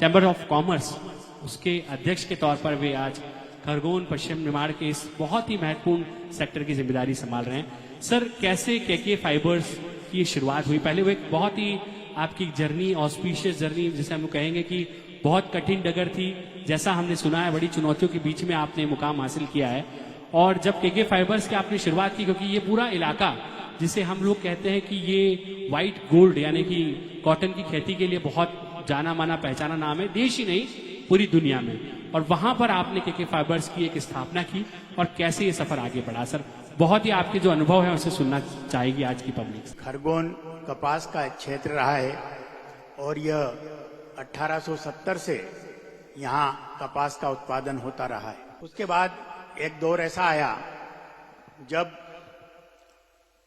Chamber of commerce उसके अध्यक्ष के तौर पर वे आज खरगोन पश्चिम निमाड़ के इस बहुत ही महत्वपूर्ण सेक्टर की जिम्मेदारी संभाल रहे हैं। सर, कैसे केके फाइबर्स की शुरुआत हुई? पहले वो एक बहुत ही आपकी जर्नी, ऑस्पिशियस जर्नी जिसे हम कहेंगे कि बहुत कठिन डगर थी, जैसा हमने सुना है, बड़ी चुनौतियों के बीच में आपने मुकाम हासिल किया है। और जब केके फाइबर्स की आपने शुरुआत की, क्योंकि ये पूरा इलाका जिसे हम लोग कहते हैं कि ये व्हाइट गोल्ड यानी कि कॉटन की खेती के लिए बहुत जाना माना पहचाना नाम है, देश ही नहीं पूरी दुनिया में, और वहां पर आपने केके फाइबर्स की एक स्थापना की और कैसे ये सफर आगे बढ़ा? सर, बहुत ही आपके जो अनुभव है उसे सुनना चाहेगी आज की पब्लिक। खरगोन कपास का क्षेत्र रहा है और यह 1870 से यहाँ कपास का उत्पादन होता रहा है। उसके बाद एक दौर ऐसा आया जब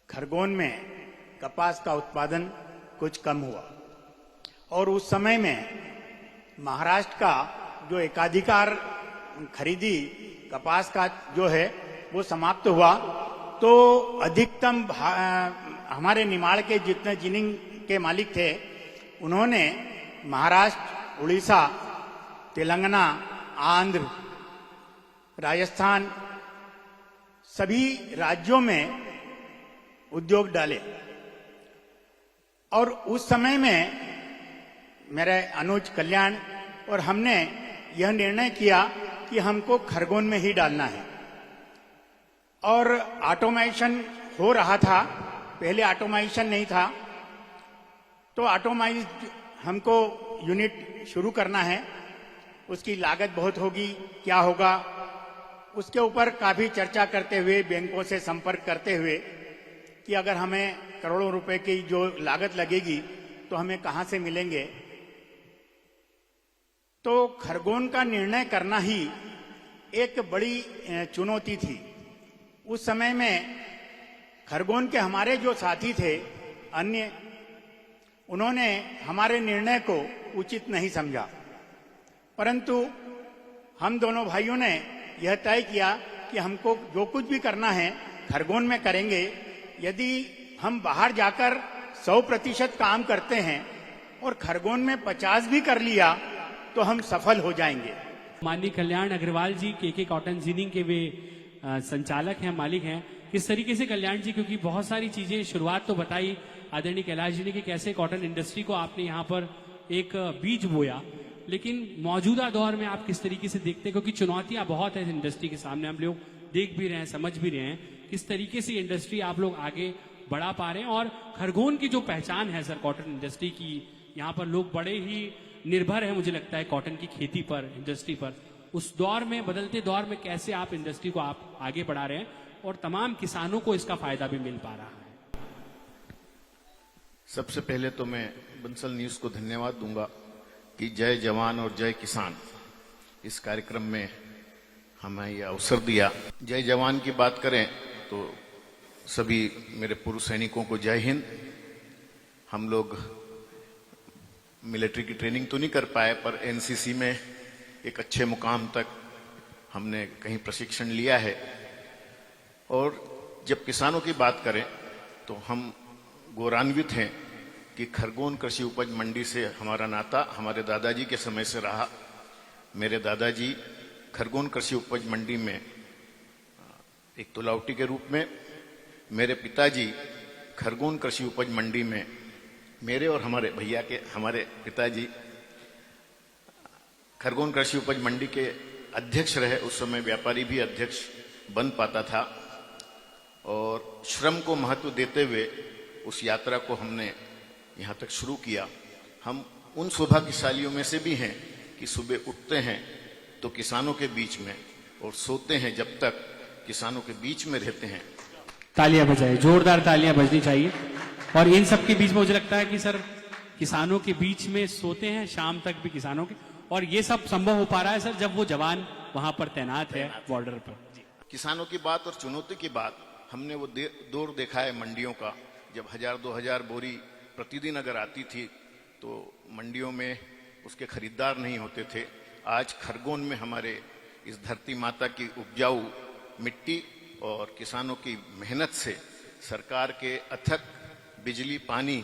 खरगोन में कपास का उत्पादन कुछ कम हुआ और उस समय में महाराष्ट्र का जो एकाधिकार खरीदी कपास का जो है वो समाप्त हुआ, तो अधिकतम हमारे निमाड़ के जितने जिनिंग के मालिक थे उन्होंने महाराष्ट्र, उड़ीसा, तेलंगाना, आंध्र, राजस्थान सभी राज्यों में उद्योग डाले। और उस समय में मेरे अनुज कल्याण और हमने यह निर्णय किया कि हमको खरगोन में ही डालना है। और ऑटोमेशन हो रहा था, पहले ऑटोमेशन नहीं था, तो ऑटोमाइज हमको यूनिट शुरू करना है। उसकी लागत बहुत होगी, क्या होगा, उसके ऊपर काफी चर्चा करते हुए, बैंकों से संपर्क करते हुए कि अगर हमें करोड़ों रुपए की जो लागत लगेगी तो हमें कहां से मिलेंगे। तो खरगोन का निर्णय करना ही एक बड़ी चुनौती थी। उस समय में खरगोन के हमारे जो साथी थे अन्य, उन्होंने हमारे निर्णय को उचित नहीं समझा, परंतु हम दोनों भाइयों ने यह तय किया कि हमको जो कुछ भी करना है खरगोन में करेंगे। यदि हम बाहर जाकर 100% काम करते हैं और खरगोन में 50 भी कर लिया तो हम सफल हो जाएंगे। माननीय कल्याण अग्रवाल जी केके कॉटन जिनिंग के वे संचालक हैं, मालिक हैं। किस तरीके से कल्याण जी, क्योंकि बहुत सारी चीजें शुरुआत तो बताई आदरणीय कैलाश जी ने कि कैसे कॉटन इंडस्ट्री को आपने यहाँ पर एक बीज बोया, लेकिन मौजूदा दौर में आप किस तरीके से देखते हैं, क्योंकि चुनौतियां बहुत है इंडस्ट्री के सामने, हम लोग देख भी रहे हैं, समझ भी रहे हैं, किस तरीके से इंडस्ट्री आप लोग आगे बढ़ा पा रहे हैं। और खरगोन की जो पहचान है सर कॉटन इंडस्ट्री की, यहाँ पर लोग बड़े ही निर्भर है मुझे लगता है कॉटन की खेती पर, इंडस्ट्री पर। उस दौर में, बदलते दौर में कैसे आप इंडस्ट्री को आप आगे बढ़ा रहे हैं और तमाम किसानों को इसका फायदा भी मिल पा रहा है? सबसे पहले तो मैं बंसल न्यूज को धन्यवाद दूंगा कि जय जवान और जय किसान इस कार्यक्रम में हमें यह अवसर दिया। जय जवान की बात करें तो सभी मेरे पूर्व सैनिकों को जय हिंद। हम लोग मिलिट्री की ट्रेनिंग तो नहीं कर पाए, पर एनसीसी में एक अच्छे मुकाम तक हमने कहीं प्रशिक्षण लिया है। और जब किसानों की बात करें तो हम गौरवान्वित हैं कि खरगोन कृषि उपज मंडी से हमारा नाता हमारे दादाजी के समय से रहा। मेरे दादाजी खरगोन कृषि उपज मंडी में एक तुलावटी के रूप में, मेरे पिताजी खरगोन कृषि उपज मंडी में, मेरे और हमारे भैया के हमारे पिताजी खरगोन कृषि उपज मंडी के अध्यक्ष रहे। उस समय व्यापारी भी अध्यक्ष बन पाता था। और श्रम को महत्व देते हुए उस यात्रा को हमने यहाँ तक शुरू किया। हम उन सौभाग्यशालियों में से भी हैं कि सुबह उठते हैं तो किसानों के बीच में और सोते हैं जब तक किसानों के बीच में रहते हैं। तालियां बजाइए, जोरदार तालियां बजनी चाहिए। और इन सब के बीच में मुझे लगता है कि सर किसानों के बीच में सोते हैं शाम तक भी किसानों के, और ये सब संभव हो पा रहा है सर जब वो जवान वहां पर तैनात है बॉर्डर पर। किसानों की बात और चुनौती की बात, हमने वो दौर देखा है मंडियों का, जब 1000-2000 बोरी प्रतिदिन अगर आती थी तो मंडियों में उसके खरीदार नहीं होते थे। आज खरगोन में हमारे इस धरती माता की उपजाऊ मिट्टी और किसानों की मेहनत से, सरकार के अथक बिजली, पानी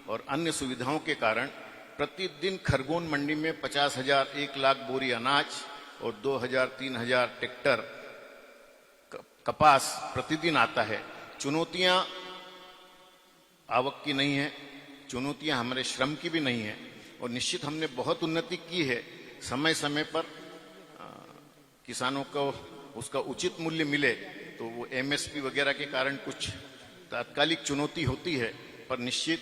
और अन्य सुविधाओं के कारण प्रतिदिन खरगोन मंडी में 50,000 1 लाख बोरी अनाज और 2,000-3,000 ट्रैक्टर कपास प्रतिदिन आता है। चुनौतियां आवक की नहीं है, चुनौतियां हमारे श्रम की भी नहीं है और निश्चित हमने बहुत उन्नति की है। समय समय पर किसानों को उसका उचित मूल्य मिले तो वो एमएसपी वगैरह के कारण कुछ तात्कालिक चुनौती होती है, पर निश्चित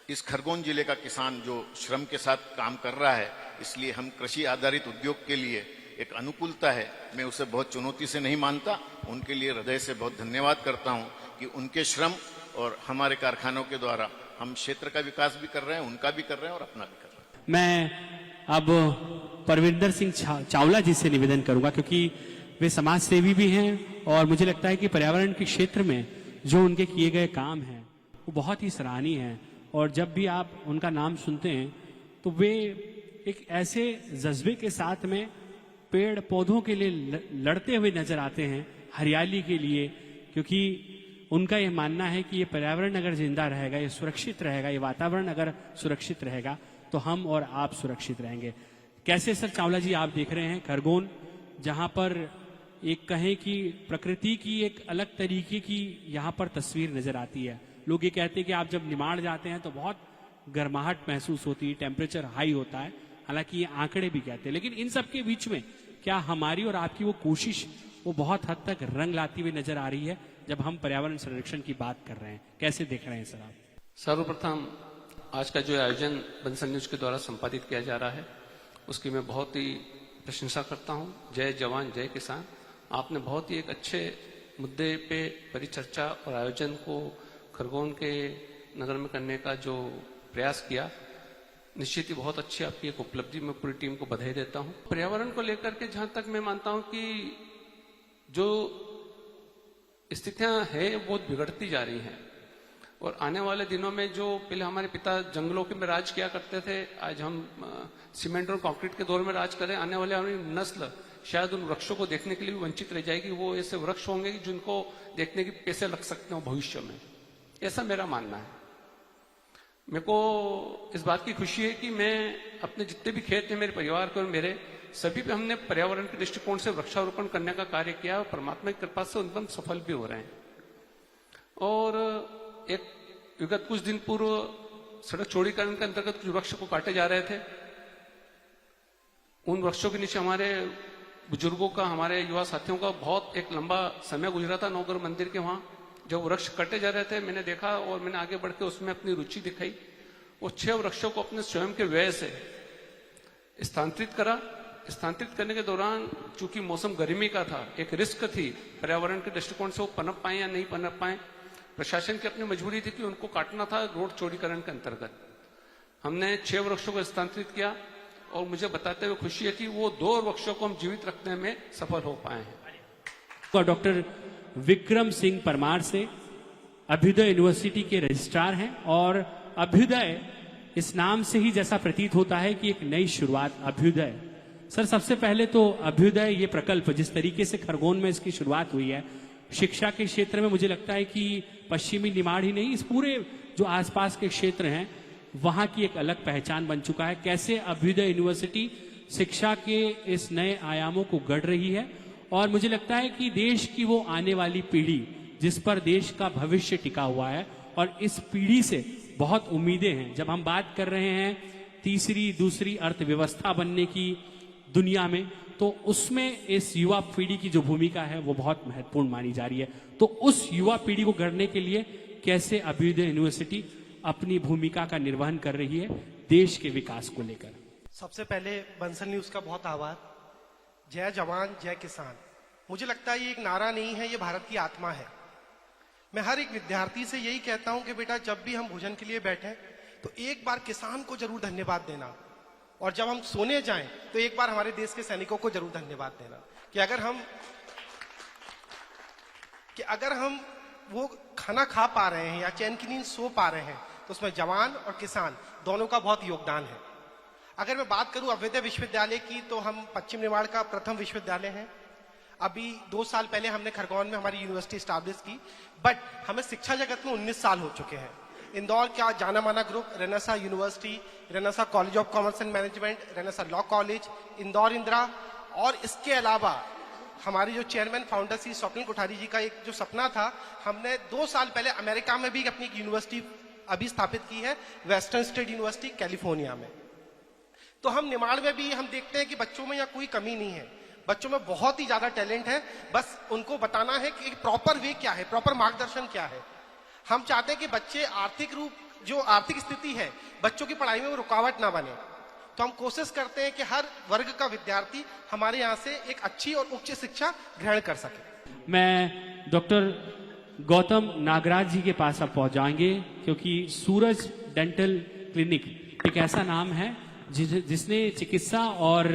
इस खरगोन जिले का किसान जो श्रम के साथ काम कर रहा है, इसलिए हम कृषि आधारित उद्योग के लिए एक अनुकूलता है, मैं उसे बहुत चुनौती से नहीं मानता। उनके लिए हृदय से बहुत धन्यवाद करता हूं कि उनके श्रम और हमारे कारखानों के द्वारा हम क्षेत्र का विकास भी कर रहे हैं, उनका भी कर रहे हैं और अपना भी कर रहे हैं। मैं अब परविंदर सिंह चावला जी से निवेदन करूंगा, क्योंकि वे समाज सेवी भी हैं और मुझे लगता है कि पर्यावरण के क्षेत्र में जो उनके किए गए काम हैं वो बहुत ही सराहनीय हैं। और जब भी आप उनका नाम सुनते हैं तो वे एक ऐसे जज्बे के साथ में पेड़ पौधों के लिए लड़ते हुए नजर आते हैं, हरियाली के लिए, क्योंकि उनका यह मानना है कि ये पर्यावरण अगर जिंदा रहेगा, ये सुरक्षित रहेगा, ये वातावरण अगर सुरक्षित रहेगा तो हम और आप सुरक्षित रहेंगे। कैसे सर चावला जी आप देख रहे हैं खरगोन, जहां पर एक कहें कि प्रकृति की एक अलग तरीके की यहाँ पर तस्वीर नजर आती है। लोग ये कहते हैं कि आप जब निमाड़ जाते हैं तो बहुत गर्माहट महसूस होती है, टेम्परेचर हाई होता है, हालांकि ये आंकड़े भी कहते हैं। लेकिन इन सब के बीच में क्या हमारी और आपकी वो कोशिश वो बहुत हद तक रंग लाती हुई नजर आ रही है जब हम पर्यावरण संरक्षण की बात कर रहे हैं? कैसे देख रहे हैं सर आप? सर्वप्रथम आज का जो आयोजन बंसल न्यूज के द्वारा संपादित किया जा रहा है उसकी मैं बहुत ही प्रशंसा करता हूं। जय जवान जय किसान, आपने बहुत ही एक अच्छे मुद्दे पे परिचर्चा और आयोजन को खरगोन के नगर में करने का जो प्रयास किया, निश्चित ही बहुत अच्छी आपकी एक उपलब्धि। मैं पूरी टीम को बधाई देता हूं। पर्यावरण को लेकर के जहां तक मैं मानता हूं कि जो स्थितियां हैं वो बिगड़ती जा रही हैं और आने वाले दिनों में जो पहले हमारे पिता जंगलों के में राज किया करते थे, आज हम सीमेंट और कंक्रीट के दौर में राज करें। आने वाले हमारी नस्ल शायद उन वृक्षों को देखने के लिए भी वंचित रह जाएगी। वो ऐसे वृक्ष होंगे जिनको देखने के पैसे लग सकते हो भविष्य में, ऐसा मेरा मानना है। मेरे को इस बात की खुशी है कि मैं अपने जितने भी खेत हैं मेरे परिवार के और मेरे सभी पे हमने पर्यावरण के दृष्टिकोण से वृक्षारोपण करने का कार्य किया और परमात्मा की कृपा से उनमें सफल भी हो रहे हैं। और एक विगत कुछ दिन पूर्व सड़क चौड़ीकरण के अंतर्गत कुछ वृक्ष को काटे जा रहे थे। उन वृक्षों के नीचे हमारे बुजुर्गों का, हमारे युवा साथियों का बहुत एक लंबा समय गुजरा था। नवग्रह मंदिर के वहां जब वृक्ष कटे जा रहे थे, मैंने देखा और मैंने आगे बढ़ के उसमें अपनी रुचि दिखाई। वो 6 वृक्षों को अपने स्वयं के व्यय से स्थानांतरित करा। स्थानांतरित करने के दौरान चूंकि मौसम गर्मी का था, एक रिस्क थी पर्यावरण के दृष्टिकोण से वो पनप पाए या नहीं पनप पाए। प्रशासन की अपनी मजबूरी थी कि उनको काटना था रोड चौड़ीकरण के अंतर्गत। हमने 6 वृक्षों को स्थानांतरित किया और मुझे बताते हुए खुशी है कि वो 2 वृक्षों को हम जीवित रखने में सफल हो पाए हैं। डॉक्टर विक्रम सिंह परमार से अभ्युदय यूनिवर्सिटी के रजिस्ट्रार हैं और अभ्युदय इस नाम से ही जैसा प्रतीत होता है कि एक नई शुरुआत अभ्युदय। सर सबसे पहले तो अभ्युदय ये प्रकल्प जिस तरीके से खरगोन में इसकी शुरुआत हुई है, शिक्षा के क्षेत्र में मुझे लगता है कि पश्चिमी निमाड़ ही नहीं, इस पूरे जो आसपास के क्षेत्र हैं वहां की एक अलग पहचान बन चुका है। कैसे अभ्युदय यूनिवर्सिटी शिक्षा के इस नए आयामों को गढ़ रही है और मुझे लगता है कि देश की वो आने वाली पीढ़ी जिस पर देश का भविष्य टिका हुआ है और इस पीढ़ी से बहुत उम्मीदें हैं। जब हम बात कर रहे हैं तीसरी दूसरी अर्थव्यवस्था बनने की दुनिया में, तो उसमें इस युवा पीढ़ी की जो भूमिका है वो बहुत महत्वपूर्ण मानी जा रही है। तो उस युवा पीढ़ी को गढ़ने के लिए कैसे अभ्युदय यूनिवर्सिटी अपनी भूमिका का निर्वहन कर रही है देश के विकास को लेकर? सबसे पहले बंसल न्यूज का बहुत आभार। जय जवान जय किसान, मुझे लगता है ये एक नारा नहीं है, ये भारत की आत्मा है। मैं हर एक विद्यार्थी से यही कहता हूं कि बेटा जब भी हम भोजन के लिए बैठे तो एक बार किसान को जरूर धन्यवाद देना और जब हम सोने जाएं तो एक बार हमारे देश के सैनिकों को जरूर धन्यवाद देना कि अगर हम वो खाना खा पा रहे हैं या चैन की नींद सो पा रहे हैं तो उसमें जवान और किसान दोनों का बहुत योगदान है। अगर मैं बात करूं अभ्युदय विश्वविद्यालय की, तो हम पश्चिम निमाड़ का प्रथम विश्वविद्यालय है। अभी 2 साल पहले हमने खरगोन में हमारी यूनिवर्सिटी स्टैब्लिश की, बट हमें शिक्षा जगत में 19 साल हो चुके हैं। इंदौर का जाना माना group, Renaissance university, Renaissance college of commerce and management, Renaissance law college, Indore Indira, और इसके अलावा हमारे जो चेयरमैन फाउंडर श्री स्वप्निल कोठारी जी का एक जो सपना था, हमने 2 साल पहले अमेरिका में भी अपनी एक यूनिवर्सिटी अभी स्थापित की है, वेस्टर्न स्टेट यूनिवर्सिटी कैलिफोर्निया में। तो हम निमाड़ में भी हम देखते हैं कि बच्चों में यहाँ कोई कमी नहीं है, बच्चों में बहुत ही ज्यादा टैलेंट है, बस उनको बताना है कि प्रॉपर वे क्या है, प्रॉपर मार्गदर्शन क्या है। हम चाहते हैं कि बच्चे आर्थिक स्थिति है बच्चों की पढ़ाई में वो रुकावट ना बने, तो हम कोशिश करते हैं कि हर वर्ग का विद्यार्थी हमारे यहाँ से एक अच्छी और उच्च शिक्षा ग्रहण कर सके। मैं डॉक्टर गौतम नागराज जी के पास अब पहुंच जाएंगे, क्योंकि सूरज डेंटल क्लिनिक एक ऐसा नाम है जिसने चिकित्सा और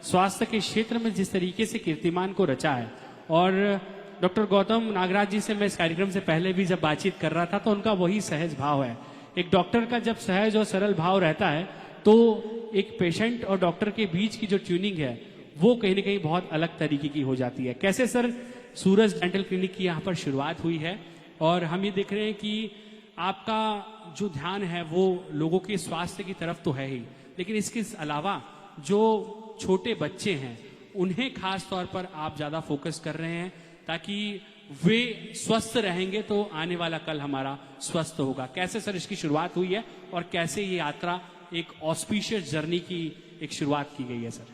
स्वास्थ्य के क्षेत्र में जिस तरीके से कीर्तिमान को रचा है। और डॉक्टर गौतम नागराज जी से मैं इस कार्यक्रम से पहले भी जब बातचीत कर रहा था तो उनका वही सहज भाव है। एक डॉक्टर का जब सहज और सरल भाव रहता है तो एक पेशेंट और डॉक्टर के बीच की जो ट्यूनिंग है वो कहीं ना कहीं बहुत अलग तरीके की हो जाती है। कैसे सर सूरज डेंटल क्लिनिक की यहाँ पर शुरुआत हुई है, और हम ये देख रहे हैं कि आपका जो ध्यान है वो लोगों के स्वास्थ्य की तरफ तो है ही, लेकिन इसके अलावा जो छोटे बच्चे हैं उन्हें खास तौर पर आप ज्यादा फोकस कर रहे हैं, ताकि वे स्वस्थ रहेंगे तो आने वाला कल हमारा स्वस्थ होगा। कैसे सर इसकी शुरुआत हुई है और कैसे ये यात्रा एक ऑस्पिशियस जर्नी की एक शुरुआत की गई है सर?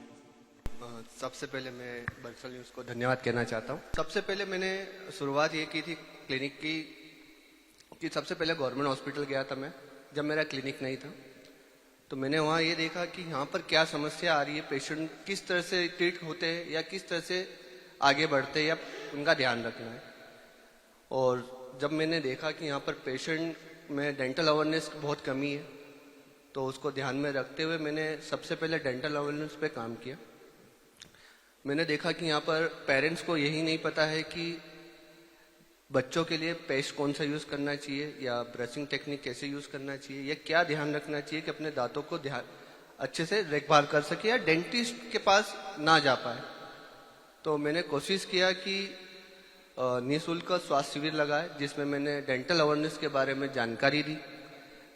सबसे पहले मैं बंसल न्यूज़ को धन्यवाद कहना चाहता हूँ। सबसे पहले मैंने शुरुआत ये की थी क्लिनिक की कि सबसे पहले गवर्नमेंट हॉस्पिटल गया था मैं, जब मेरा क्लिनिक नहीं था, तो मैंने वहाँ ये देखा कि यहाँ पर क्या समस्या आ रही है, पेशेंट किस तरह से ट्रीट होते हैं या किस तरह से आगे बढ़ते हैं या उनका ध्यान रखना है। और जब मैंने देखा कि यहाँ पर पेशेंट में डेंटल अवेयरनेस की बहुत कमी है, तो उसको ध्यान में रखते हुए मैंने सबसे पहले डेंटल अवेयरनेस पे काम किया। मैंने देखा कि यहाँ पर पेरेंट्स को यही नहीं पता है कि बच्चों के लिए पेस्ट कौन सा यूज़ करना चाहिए या ब्रशिंग टेक्निक कैसे यूज़ करना चाहिए या क्या ध्यान रखना चाहिए कि अपने दांतों को अच्छे से देखभाल कर सके या डेंटिस्ट के पास ना जा पाए। तो मैंने कोशिश किया कि निःशुल्क स्वास्थ्य शिविर लगाए, जिसमें मैंने डेंटल अवेयरनेस के बारे में जानकारी दी,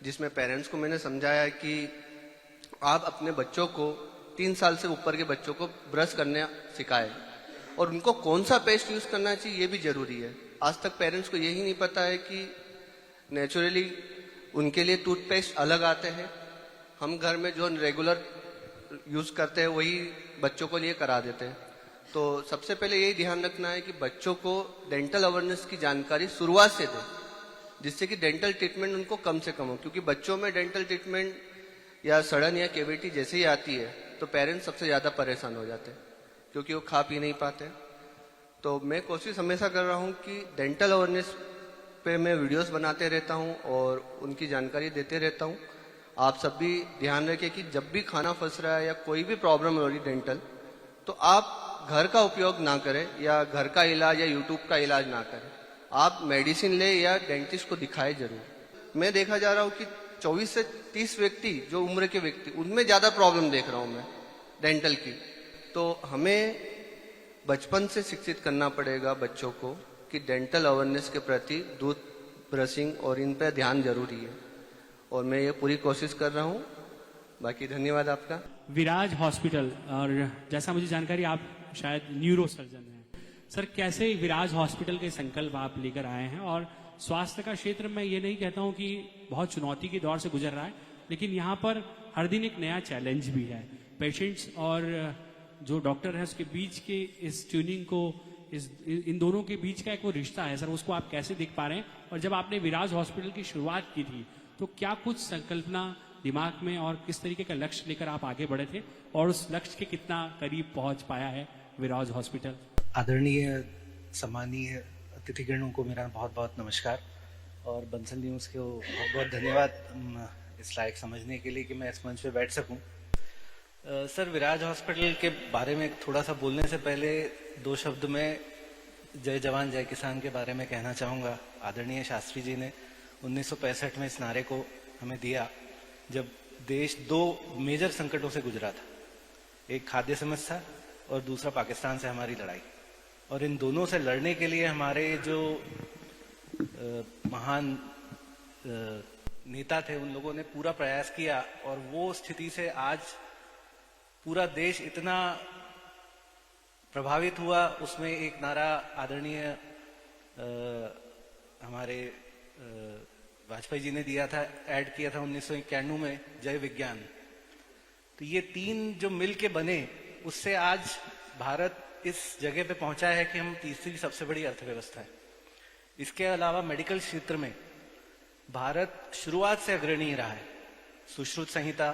जिसमें पेरेंट्स को मैंने समझाया कि आप अपने बच्चों को 3 साल से ऊपर के बच्चों को ब्रश करना सिखाएं और उनको कौन सा पेस्ट यूज़ करना चाहिए ये भी ज़रूरी है। आज तक पेरेंट्स को यही नहीं पता है कि नेचुरली उनके लिए टूथपेस्ट अलग आते हैं, हम घर में जो रेगुलर यूज़ करते हैं वही बच्चों को लिए करा देते हैं। तो सबसे पहले यही ध्यान रखना है कि बच्चों को डेंटल अवेयरनेस की जानकारी शुरुआत से दें, जिससे कि डेंटल ट्रीटमेंट उनको कम से कम हो, क्योंकि बच्चों में डेंटल ट्रीटमेंट या सड़न या कैविटी जैसे ही आती है तो पेरेंट्स सबसे ज़्यादा परेशान हो जाते हैं, क्योंकि वो खा पी नहीं पाते। तो मैं कोशिश हमेशा कर रहा हूँ कि डेंटल अवेयरनेस पे मैं वीडियोस बनाते रहता हूँ और उनकी जानकारी देते रहता हूँ। आप सब भी ध्यान रखें कि जब भी खाना फंस रहा है या कोई भी प्रॉब्लम हो रही डेंटल, तो आप घर का उपयोग ना करें या घर का इलाज या यूट्यूब का इलाज ना करें, आप मेडिसिन ले या डेंटिस्ट को दिखाएं जरूर। मैं देखा जा रहा हूँ कि 24 से 30 व्यक्ति जो उम्र के व्यक्ति, उनमें ज़्यादा प्रॉब्लम देख रहा हूँ मैं डेंटल की। तो हमें बचपन से शिक्षित करना पड़ेगा बच्चों को कि डेंटल अवेयरनेस के प्रति दूध ब्रशिंग और इन पर ध्यान जरूरी है, और मैं ये पूरी कोशिश कर रहा हूँ। बाकी धन्यवाद आपका। विराज हॉस्पिटल, और जैसा मुझे जानकारी आप शायद न्यूरो सर्जन हैं सर, कैसे विराज हॉस्पिटल के संकल्प आप लेकर आए हैं? और स्वास्थ्य का क्षेत्र में ये नहीं कहता हूँ कि बहुत चुनौती के दौर से गुजर रहा है, लेकिन यहाँ पर हर दिन एक नया चैलेंज भी है। पेशेंट्स और जो डॉक्टर है उसके बीच के इस ट्यूनिंग को, इन दोनों के बीच का एक वो रिश्ता है सर, उसको आप कैसे देख पा रहे हैं? और जब आपने विराज हॉस्पिटल की शुरुआत की थी तो क्या कुछ संकल्पना दिमाग में और किस तरीके का लक्ष्य लेकर आप आगे बढ़े थे, और उस लक्ष्य के कितना करीब पहुंच पाया है विराज हॉस्पिटल? आदरणीय सम्मानीय अतिथिगणों को मेरा बहुत बहुत नमस्कार, और बंसल न्यूज़ को बहुत बहुत धन्यवाद इस लायक समझने के लिए कि मैं इस मंच पे बैठ सकूं। सर, विराज हॉस्पिटल के बारे में थोड़ा सा बोलने से पहले 2 शब्द में जय जवान जय किसान के बारे में कहना चाहूँगा। आदरणीय शास्त्री जी ने 1965 में इस नारे को हमें दिया, जब देश 2 मेजर संकटों से गुजरा था, एक खाद्य समस्या और दूसरा पाकिस्तान से हमारी लड़ाई। और इन दोनों से लड़ने के लिए हमारे जो महान नेता थे, उन लोगों ने पूरा प्रयास किया और वो स्थिति से आज पूरा देश इतना प्रभावित हुआ। उसमें एक नारा आदरणीय हमारे वाजपेयी जी ने दिया था, ऐड किया था 1991 में, जय विज्ञान। तो ये तीन जो मिल के बने, उससे आज भारत इस जगह पे पहुंचा है कि हम तीसरी सबसे बड़ी अर्थव्यवस्था है। इसके अलावा मेडिकल क्षेत्र में भारत शुरुआत से अग्रणी रहा है। सुश्रुत संहिता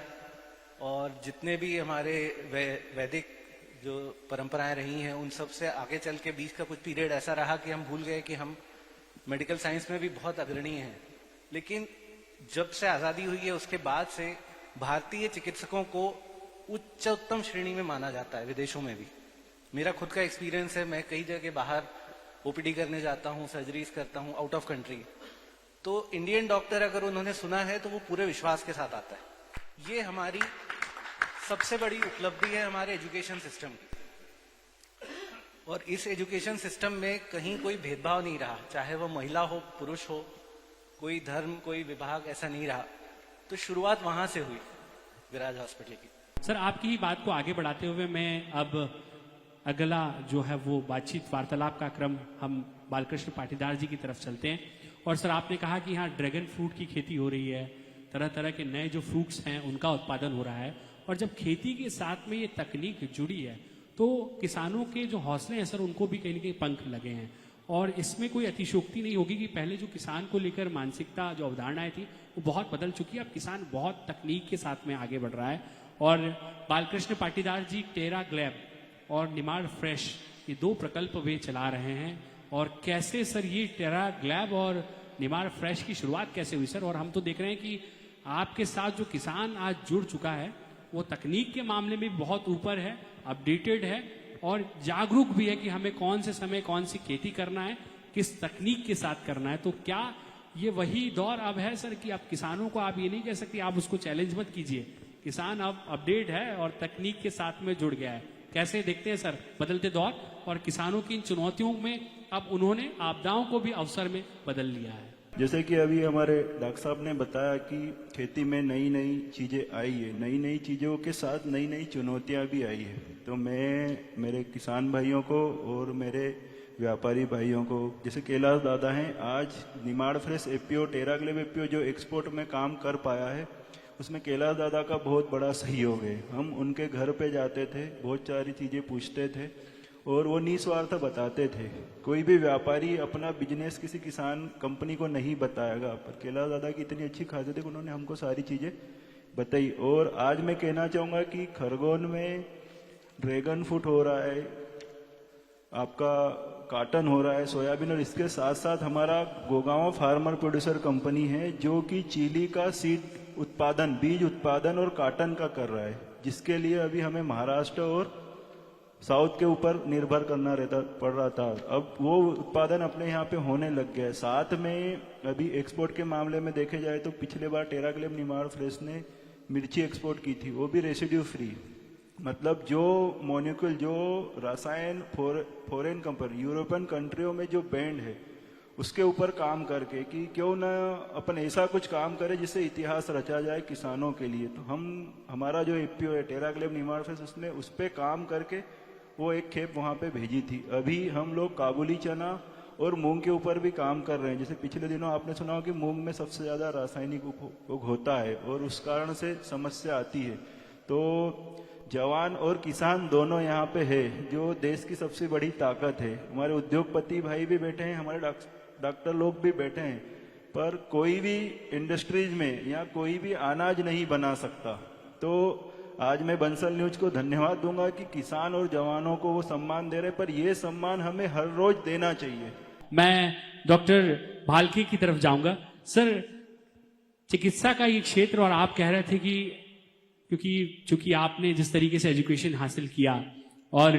और जितने भी हमारे वैदिक जो परंपराएं रही हैं, उन सब से आगे चल के बीच का कुछ पीरियड ऐसा रहा कि हम भूल गए कि हम मेडिकल साइंस में भी बहुत अग्रणी हैं। लेकिन जब से आजादी हुई है उसके बाद से भारतीय चिकित्सकों को उच्चतम श्रेणी में माना जाता है, विदेशों में भी। मेरा खुद का एक्सपीरियंस है, मैं कई जगह बाहर ओपीडी करने जाता हूँ, सर्जरीज करता हूँ आउट ऑफ कंट्री, तो इंडियन डॉक्टर अगर उन्होंने सुना है तो वो पूरे विश्वास के साथ आता है। ये हमारी सबसे बड़ी उपलब्धि है हमारे एजुकेशन सिस्टम की। और इस एजुकेशन सिस्टम में कहीं कोई भेदभाव नहीं रहा, चाहे वो महिला हो, पुरुष हो, कोई धर्म, कोई विभाग, ऐसा नहीं रहा। तो शुरुआत वहां से हुई विराज हॉस्पिटल की। सर, आपकी ही बात को आगे बढ़ाते हुए मैं अब अगला जो है वो बातचीत वार्तालाप का क्रम हम बालकृष्ण पाटीदार जी की तरफ चलते हैं। और सर, आपने कहा कि यहाँ ड्रैगन फ्रूट की खेती हो रही है, तरह तरह के नए जो फ्रूट्स हैं उनका उत्पादन हो रहा है, और जब खेती के साथ में ये तकनीक जुड़ी है तो किसानों के जो हौसले हैं सर, उनको भी कहीं ना कहीं पंख लगे हैं। और इसमें कोई अतिशोक्ति नहीं होगी कि पहले जो किसान को लेकर मानसिकता, जो अवधारणाएं थी, वो बहुत बदल चुकी है। अब किसान बहुत तकनीक के साथ में आगे बढ़ रहा है। और बालकृष्ण पाटीदार जी टेरा ग्लैब और निमाड़ फ्रेश, ये दो प्रकल्प वे चला रहे हैं। और कैसे सर ये टेरा ग्लैब और निमाड़ फ्रेश की शुरुआत कैसे हुई सर? और हम तो देख रहे हैं कि आपके साथ जो किसान आज जुड़ चुका है वो तकनीक के मामले में बहुत ऊपर है, अपडेटेड है और जागरूक भी है कि हमें कौन से समय कौन सी खेती करना है, किस तकनीक के साथ करना है। तो क्या ये वही दौर अब है सर कि अब किसानों को आप ये नहीं कह सकते आप उसको चैलेंज मत कीजिए, किसान अब अपडेट है और तकनीक के साथ में जुड़ गया है? कैसे देखते हैं सर बदलते दौर और किसानों की इन चुनौतियों में अब उन्होंने आपदाओं को भी अवसर में बदल लिया है? जैसे कि अभी हमारे डॉक्टर साहब ने बताया कि खेती में नई नई चीज़ें आई है, नई नई चीज़ों के साथ नई नई चुनौतियां भी आई है। तो मैं मेरे किसान भाइयों को और मेरे व्यापारी भाइयों को, जैसे कैलाश दादा हैं, आज निमाड़ फ्रेश एपीओ, टेरा ग्लैब एपीओ जो एक्सपोर्ट में काम कर पाया है, उसमें कैलाश दादा का बहुत बड़ा सहयोग है। हम उनके घर पे जाते थे, बहुत सारी चीज़ें पूछते थे और वो निस्वार्थ बताते थे। कोई भी व्यापारी अपना बिजनेस किसी किसान कंपनी को नहीं बताएगा, पर कैलाश दादा की इतनी अच्छी खासियत है कि उन्होंने हमको सारी चीज़ें बताई। और आज मैं कहना चाहूँगा कि खरगोन में ड्रैगन फ्रूट हो रहा है, आपका काटन हो रहा है, सोयाबीन, और इसके साथ साथ हमारा गोगांव फार्मर प्रोड्यूसर कंपनी है जो कि चिली का सीड उत्पादन, बीज उत्पादन और काटन का कर रहा है, जिसके लिए अभी हमें महाराष्ट्र और साउथ के ऊपर निर्भर करना पड़ रहा था। अब वो उत्पादन अपने यहाँ पे होने लग गया है। साथ में अभी एक्सपोर्ट के मामले में देखे जाए तो पिछले बार टेरा ग्लैब निमाड़ फ्रेश ने मिर्ची एक्सपोर्ट की थी, वो भी रेसिड्यू फ्री। मतलब जो मॉलिक्यूल, जो रसायन फॉरेन कंपनी, यूरोपियन कंट्रियों में जो बैंड है, उसके ऊपर काम करके कि क्यों ना अपन ऐसा कुछ काम करें जिससे इतिहास रचा जाए किसानों के लिए। तो हमारा जो एपीओ है टेरा ग्लैब निमाड़ फ्रेश, उसने उस पर काम करके वो एक खेप वहाँ पे भेजी थी। अभी हम लोग काबुली चना और मूंग के ऊपर भी काम कर रहे हैं। जैसे पिछले दिनों आपने सुना हो कि मूंग में सबसे ज़्यादा रासायनिक उपयोग होता है और उस कारण से समस्या आती है। तो जवान और किसान दोनों यहाँ पे है, जो देश की सबसे बड़ी ताकत है। हमारे उद्योगपति भाई भी बैठे हैं, हमारे डॉक्टर लोग भी बैठे हैं, पर कोई भी इंडस्ट्रीज में या कोई भी अनाज नहीं बना सकता। तो आज मैं बंसल न्यूज को धन्यवाद दूंगा कि किसान और जवानों को वो सम्मान दे रहे, पर ये सम्मान हमें हर रोज देना चाहिए। मैं डॉक्टर भालके की तरफ जाऊंगा। सर, चिकित्सा का ये क्षेत्र, और आप कह रहे थे कि चूंकि आपने जिस तरीके से एजुकेशन हासिल किया और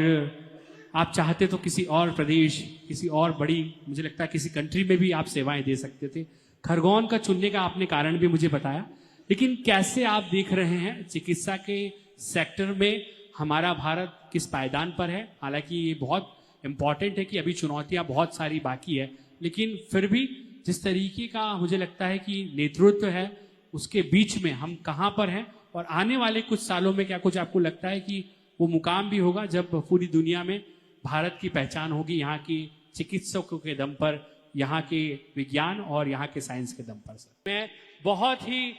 आप चाहते तो किसी और प्रदेश, किसी और बड़ी, मुझे लगता है किसी कंट्री में भी आप सेवाएं दे सकते थे। खरगोन का चुनने का आपने कारण भी मुझे बताया, लेकिन कैसे आप देख रहे हैं चिकित्सा के सेक्टर में हमारा भारत किस पायदान पर है? हालांकि ये बहुत इंपॉर्टेंट है कि अभी चुनौतियां बहुत सारी बाकी है, लेकिन फिर भी जिस तरीके का मुझे लगता है कि नेतृत्व है उसके बीच में हम कहां पर हैं और आने वाले कुछ सालों में क्या कुछ आपको लगता है कि वो मुकाम भी होगा जब पूरी दुनिया में भारत की पहचान होगी यहाँ की चिकित्सकों के दम पर, यहाँ के विज्ञान और यहाँ के साइंस के दम पर? सर, मैं बहुत ही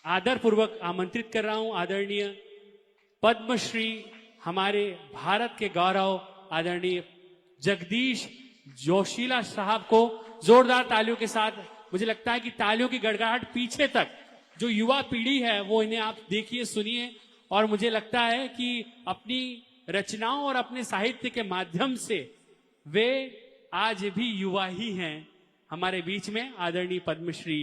आदरपूर्वक आमंत्रित कर रहा हूं आदरणीय पद्मश्री, हमारे भारत के गौरव आदरणीय जगदीश जोशीला साहब को जोरदार तालियों के साथ। मुझे लगता है कि तालियों की गड़गड़ाहट पीछे तक जो युवा पीढ़ी है वो इन्हें आप देखिए, सुनिए, और मुझे लगता है कि अपनी रचनाओं और अपने साहित्य के माध्यम से वे आज भी युवा ही हैं। हमारे बीच में आदरणीय पद्मश्री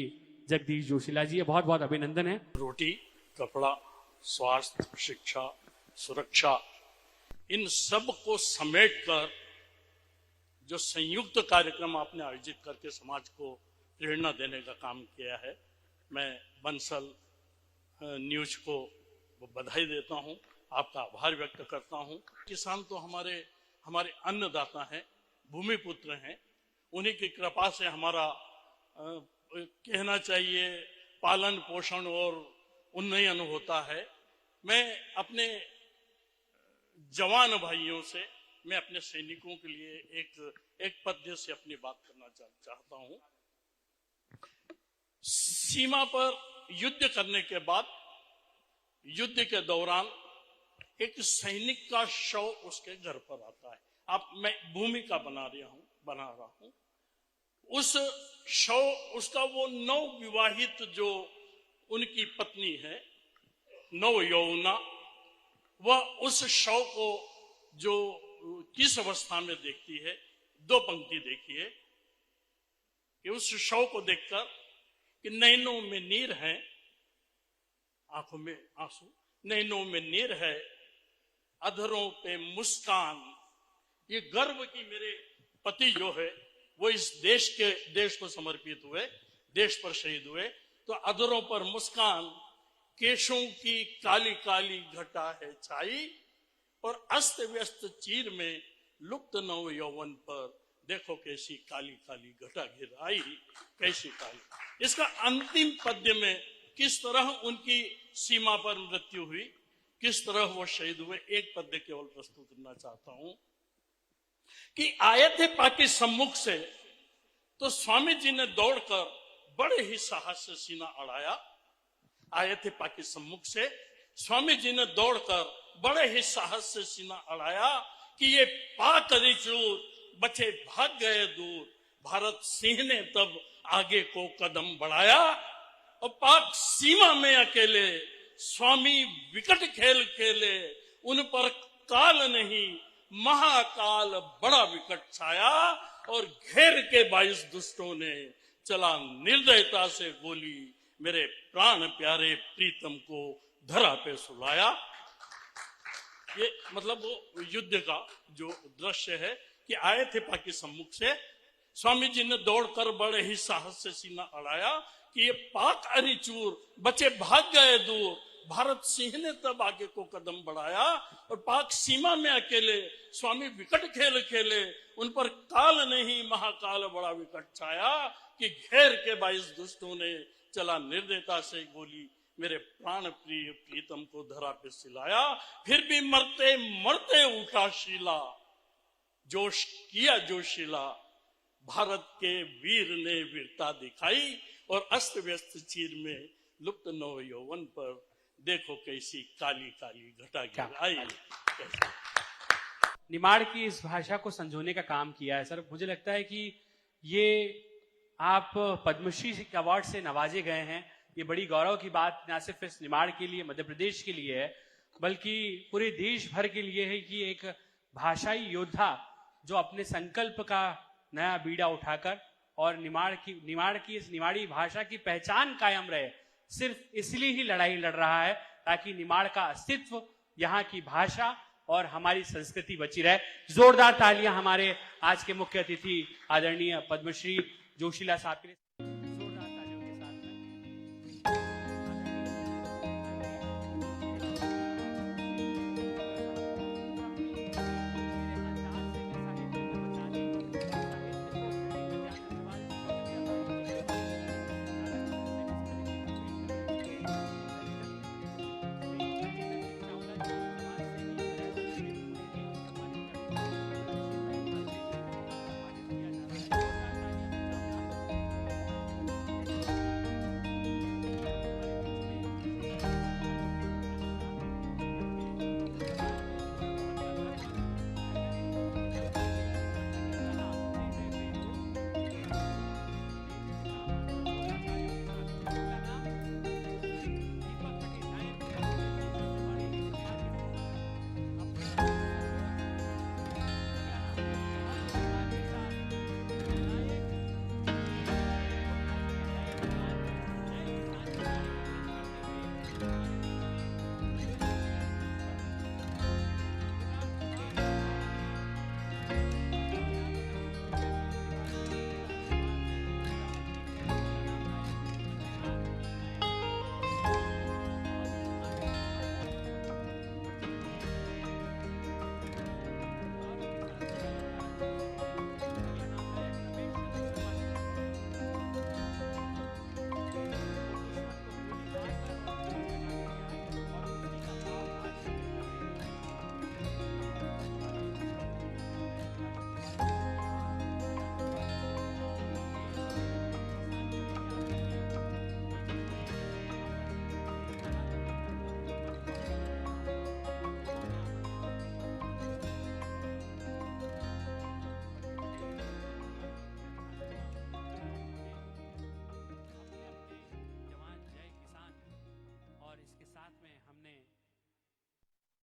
जगदीश जोशीला जी, बहुत बहुत अभिनंदन है। रोटी, कपड़ा, स्वास्थ्य, शिक्षा, सुरक्षा, इन सब को समेटकर जो संयुक्त कार्यक्रम आपने आयोजित करके समाज को प्रेरणा देने का काम किया है, मैं बंसल न्यूज को बधाई देता हूं, आपका आभार व्यक्त करता हूं। किसान तो हमारे अन्नदाता हैं, भूमिपुत्र हैं, उन्हीं की कृपा से हमारा कहना चाहिए पालन पोषण और उन्नयन होता है। मैं अपने जवान भाइयों से, मैं अपने सैनिकों के लिए एक पद्य से अपनी बात करना चाहता हूं। सीमा पर युद्ध करने के बाद, युद्ध के दौरान एक सैनिक का शव उसके घर पर आता है। मैं भूमिका बना रहा हूं। उस शव, उसका वो नवविवाहित जो उनकी पत्नी है, नव यौवना, वह उस शव को जो किस अवस्था में देखती है, दो पंक्ति देखिए कि उस शव को देखकर कि नैनों में नीर है, आंखों में आंसू, नैनों में नीर है, अधरों पे मुस्कान। ये गर्व कि मेरे पति जो है वो इस देश को समर्पित हुए, देश पर शहीद हुए, तो अधरों पर मुस्कान, केशों की काली काली घटा है छाई, और अस्त व्यस्त चीर में लुप्त नव यौवन पर देखो कैसी काली काली घटा घिर आई, कैसी काली। इसका अंतिम पद्य में किस तरह उनकी सीमा पर मृत्यु हुई, किस तरह वो शहीद हुए, एक पद्य केवल प्रस्तुत करना चाहता हूं कि आए थे पाकि सम्मुख से, तो स्वामी जी ने दौड़कर बड़े ही साहस से सीना अड़ाया। आए थे पाकि सम्मुख से, स्वामी जी ने दौड़कर बड़े ही साहस से सीना अड़ाया कि ये पाक रिचूर बचे भाग गए दूर, भारत सिंह ने तब आगे को कदम बढ़ाया, और पाक सीमा में अकेले स्वामी विकट खेल खेले, उन पर काल नहीं महाकाल बड़ा विकट छाया, और घेर के 22 दुष्टों ने चला निर्दयता से गोली, मेरे प्राण प्यारे प्रीतम को धरा पे सुलाया। ये मतलब वो युद्ध का जो दृश्य है कि आए थे पाकि सम्मुख से, स्वामी जी ने दौड़कर बड़े ही साहस से सीना अड़ाया कि ये पाक अरिचूर बचे भाग गए दूर, भारत सिंह ने तब आगे को कदम बढ़ाया, और पाक सीमा में अकेले स्वामी विकट खेल खेले, उन पर काल नहीं महाकाल बड़ा विकट छाया, कि घेर के 22 दुष्टों ने चला निर्दयता से गोली, मेरे प्राण प्रिय प्रीतम को धरा पे सिलाया। फिर भी मरते मरते उठा शीला, जोश किया जोशीला, भारत के वीर ने वीरता दिखाई, और अस्त व्यस्त चीर में लुप्त नव यौवन पर देखो कैसी काली काली घटा गिर आई। निमाड़ की इस भाषा को संजोने का काम किया है। सर, मुझे लगता है कि ये आप पद्मश्री अवार्ड से नवाजे गए हैं, ये बड़ी गौरव की बात न सिर्फ इस निमाड़ के लिए, मध्य प्रदेश के लिए है, बल्कि पूरे देश भर के लिए है कि एक भाषाई योद्धा जो अपने संकल्प का नया बीड़ा उठाकर और निमाड़ की इस निमाड़ी भाषा की पहचान कायम रहे, सिर्फ इसलिए ही लड़ाई लड़ रहा है ताकि निमाड़ का अस्तित्व, यहाँ की भाषा और हमारी संस्कृति बची रहे। जोरदार तालियां हमारे आज के मुख्य अतिथि आदरणीय पद्मश्री जोशीला साहब के लिए।